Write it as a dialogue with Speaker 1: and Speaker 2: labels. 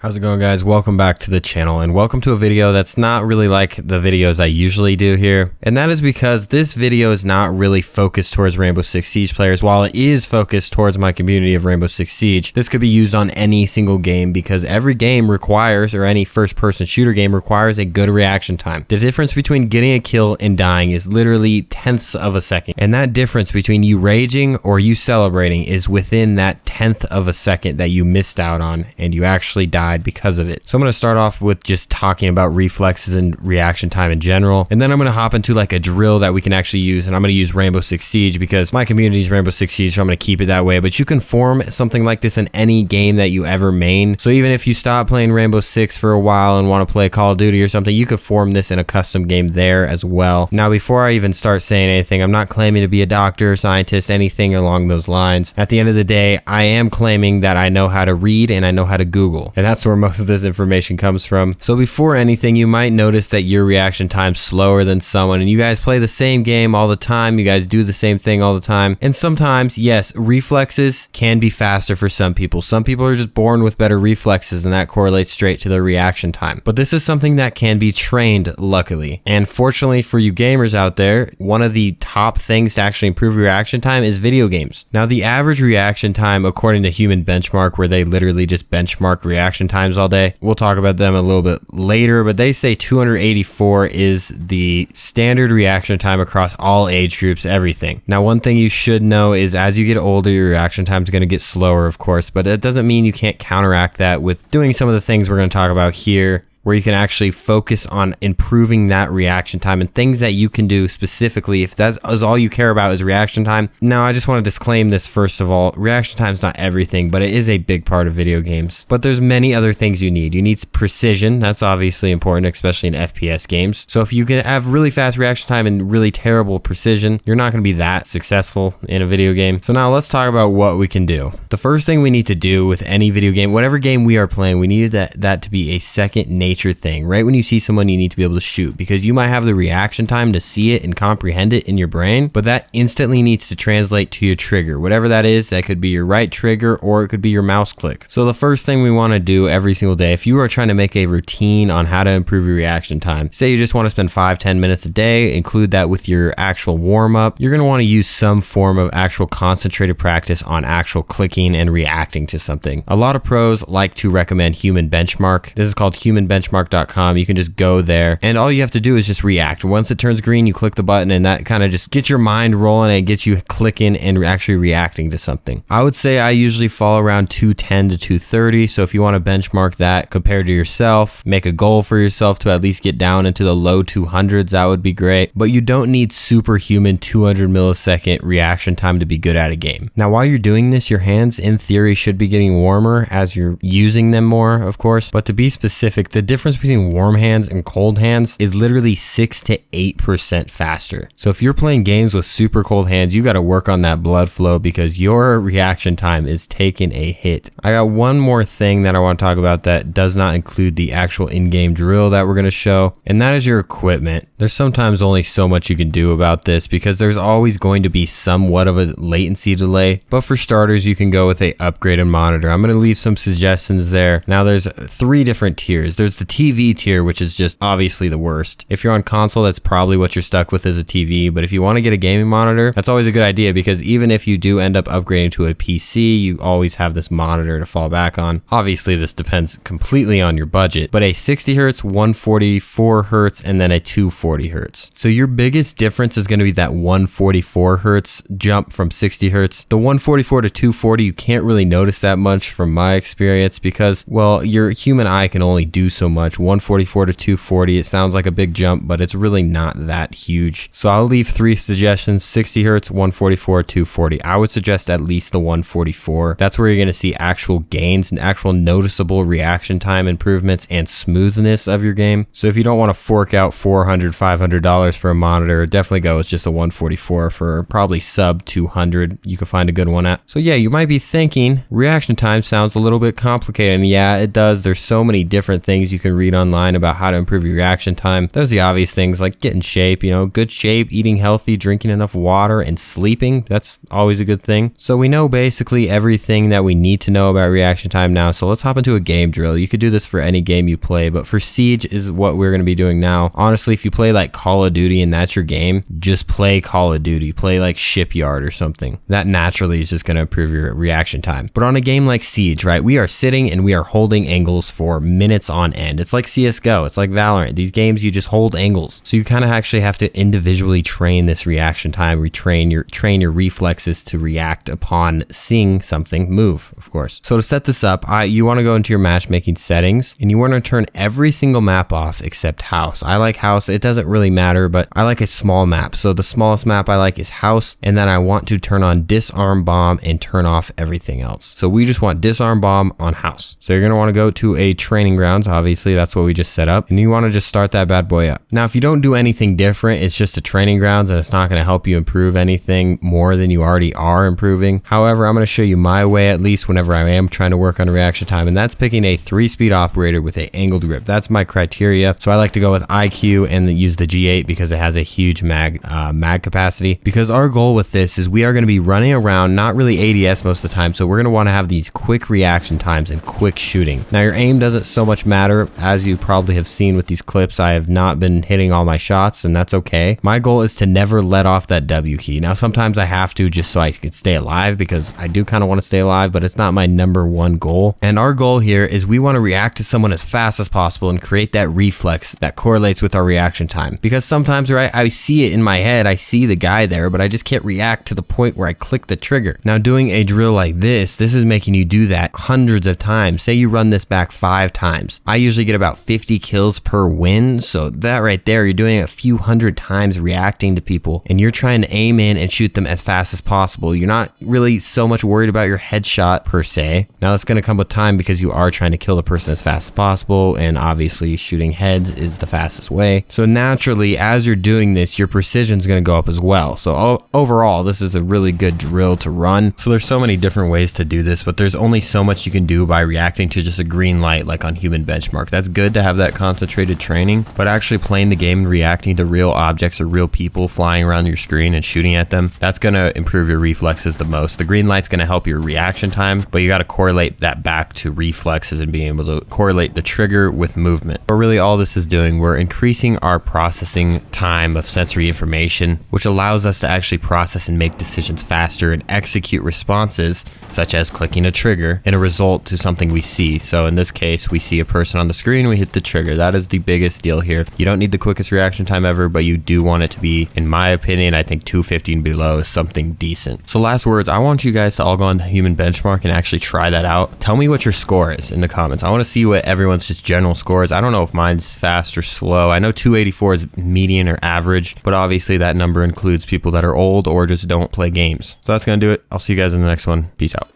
Speaker 1: How's it going, guys? Welcome back to the channel, and welcome to a video that's not really like the videos I usually do here. And that is because this video is not really focused towards Rainbow Six Siege players. While it is focused towards my community of Rainbow Six Siege, this could be used on any single game because every game requires, or any first-person shooter game requires, a good reaction time. The difference between getting a kill and dying is literally tenths of a second. And that difference between you raging or you celebrating is within that tenth of a second that you missed out on and you actually died because of it. So I'm going to start off with just talking about reflexes and reaction time in general, and then I'm going to hop into like a drill that we can actually use, and I'm going to use Rainbow Six Siege because my community is Rainbow Six Siege, so I'm going to keep it that way. But you can form something like this in any game that you ever main. So even if you stop playing Rainbow Six for a while and want to play Call of Duty or something, you could form this in a custom game there as well. Now, before I even start saying anything, I'm not claiming to be a doctor, scientist, anything along those lines. At the end of the day, I am claiming that I know how to read and I know how to Google, and that's where most of this information comes from. So before anything, you might notice that your reaction time's slower than someone, and you guys play the same game all the time, you guys do the same thing all the time, and sometimes, yes, reflexes can be faster for some people. Some people are just born with better reflexes, and that correlates straight to their reaction time. But this is something that can be trained, luckily. And fortunately for you gamers out there, one of the top things to actually improve reaction time is video games. Now, the average reaction time, according to Human Benchmark, where they literally just benchmark reaction times all day, we'll talk about them a little bit later, but they say 284 is the standard reaction time across all age groups, everything. Now, one thing you should know is as you get older, your reaction time is going to get slower, of course, but that doesn't mean you can't counteract that with doing some of the things we're going to talk about here, where you can actually focus on improving that reaction time and things that you can do specifically if that is all you care about is reaction time. Now, I just want to disclaim this first of all. Reaction time is not everything, but it is a big part of video games. But there's many other things you need. You need precision. That's obviously important, especially in FPS games. So if you can have really fast reaction time and really terrible precision, you're not going to be that successful in a video game. So now let's talk about what we can do. The first thing we need to do with any video game, whatever game we are playing, we need that to be a second nature thing. Right when you see someone, you need to be able to shoot, because you might have the reaction time to see it and comprehend it in your brain, but that instantly needs to translate to your trigger, whatever that is. That could be your right trigger or it could be your mouse click. So the first thing we want to do every single day, if you are trying to make a routine on how to improve your reaction time, say you just want to spend 5-10 minutes a day, include that with your actual warm-up, you're going to want to use some form of actual concentrated practice on actual clicking and reacting to something. A lot of pros like to recommend Human Benchmark. This is called Human Benchmark.com. You can just go there and all you have to do is just react. Once it turns green, you click the button, and that kind of just gets your mind rolling and gets you clicking and actually reacting to something. I would say I usually fall around 210 to 230. So if you want to benchmark that compared to yourself, make a goal for yourself to at least get down into the low 200s, that would be great. But you don't need superhuman 200 millisecond reaction time to be good at a game. Now, while you're doing this, your hands in theory should be getting warmer as you're using them more, of course. But to be specific, the difference between warm hands and cold hands is literally 6 to 8% faster. So if you're playing games with super cold hands, you got to work on that blood flow because your reaction time is taking a hit. I got one more thing that I want to talk about that does not include the actual in-game drill that we're going to show, and that is your equipment. There's sometimes only so much you can do about this because there's always going to be somewhat of a latency delay, but for starters, you can go with a upgraded monitor. I'm going to leave some suggestions there. Now, there's 3 different tiers. There's the TV tier, which is just obviously the worst. If you're on console, that's probably what you're stuck with is a TV, but if you want to get a gaming monitor, that's always a good idea because even if you do end up upgrading to a PC, you always have this monitor to fall back on. Obviously, this depends completely on your budget, but a 60 Hz, 144 Hz, and then a 240 Hz. So your biggest difference is going to be that 144 Hz jump from 60 Hz. The 144 to 240, you can't really notice that much from my experience because, well, your human eye can only do so much. 144 to 240, it sounds like a big jump, but it's really not that huge. So I'll leave 3 suggestions: 60 Hz, 144, 240. I would suggest at least the 144. That's where you're going to see actual gains and actual noticeable reaction time improvements and smoothness of your game. So if you don't want to fork out $400, $500 for a monitor, definitely go with just a 144 for probably sub 200. You can find a good one at. So yeah, you might be thinking reaction time sounds a little bit complicated, and yeah, it does. There's so many different things you can read online about how to improve your reaction time. There's the obvious things like get in shape, good shape, eating healthy, drinking enough water, and sleeping. That's always a good thing. So we know basically everything that we need to know about reaction time now. So let's hop into a game drill. You could do this for any game you play, but for Siege is what we're going to be doing now. Honestly, if you play like Call of Duty and that's your game, just play Call of Duty. Play like Shipyard or something. That naturally is just going to improve your reaction time. But on a game like Siege, right, we are sitting and we are holding angles for minutes on end. It's like CSGO. It's like Valorant. These games, you just hold angles. So you kind of actually have to individually train this reaction time, train your reflexes to react upon seeing something move, of course. So to set this up, you want to go into your matchmaking settings and you want to turn every single map off except house. I like house. It doesn't really matter, but I like a small map. So the smallest map I like is house, and then I want to turn on disarm bomb and turn off everything else. So we just want disarm bomb on house. So you're going to want to go to a training grounds. Obviously, that's what we just set up, and you want to just start that bad boy up. Now, if you don't do anything different, it's just a training grounds and it's not going to help you improve anything more than you already are improving. However, I'm going to show you my way, at least whenever I am trying to work on reaction time, and that's picking a 3-speed operator with a angled grip. That's my criteria. So I like to go with IQ and use the G8 because it has a huge mag capacity. Because our goal with this is we are going to be running around, not really ADS most of the time, so we're going to want to have these quick reaction times and quick shooting. Now your aim doesn't so much matter. As you probably have seen with these clips, I have not been hitting all my shots, and that's okay. My goal is to never let off that W key. Now sometimes I have to just so I can stay alive, because I do kind of want to stay alive, but it's not my #1 goal. And our goal here is we want to react to someone as fast as possible and create that reflex that correlates with our reaction time. Because sometimes, right, I see it in my head, I see the guy there, but I just can't react to the point where I click the trigger. Now doing a drill like this is making you do that hundreds of times. Say you run this back 5 times. I usually get about 50 kills per win. So that right there, you're doing a few hundred times reacting to people, and you're trying to aim in and shoot them as fast as possible. You're not really so much worried about your headshot per se. Now that's going to come with time because you are trying to kill the person as fast as possible, and obviously shooting heads is the fastest way. So naturally, as you're doing this, your precision is going to go up as well. So overall, this is a really good drill to run. So there's so many different ways to do this, but there's only so much you can do by reacting to just a green light like on Human Benchmark. That's good to have that concentrated training, but actually playing the game and reacting to real objects or real people flying around your screen and shooting at them, that's going to improve your reflexes the most. The green light's going to help your reaction time, but you got to correlate that back to reflexes and being able to correlate the trigger with movement. But really all this is doing, we're increasing our processing time of sensory information, which allows us to actually process and make decisions faster and execute responses such as clicking a trigger in a result to something we see. So in this case, we see a person on the screen, we hit the trigger. That is the biggest deal here. You don't need the quickest reaction time ever, but you do want it to be, in my opinion, I think 250 and below is something decent. So last words, I want you guys to all go on Human Benchmark and actually try that out. Tell me what your score is in the comments. I want to see what everyone's just general score is. I don't know if mine's fast or slow. I know 284 is median or average, but obviously that number includes people that are old or just don't play games. So that's going to do it. I'll see you guys in the next one. Peace out.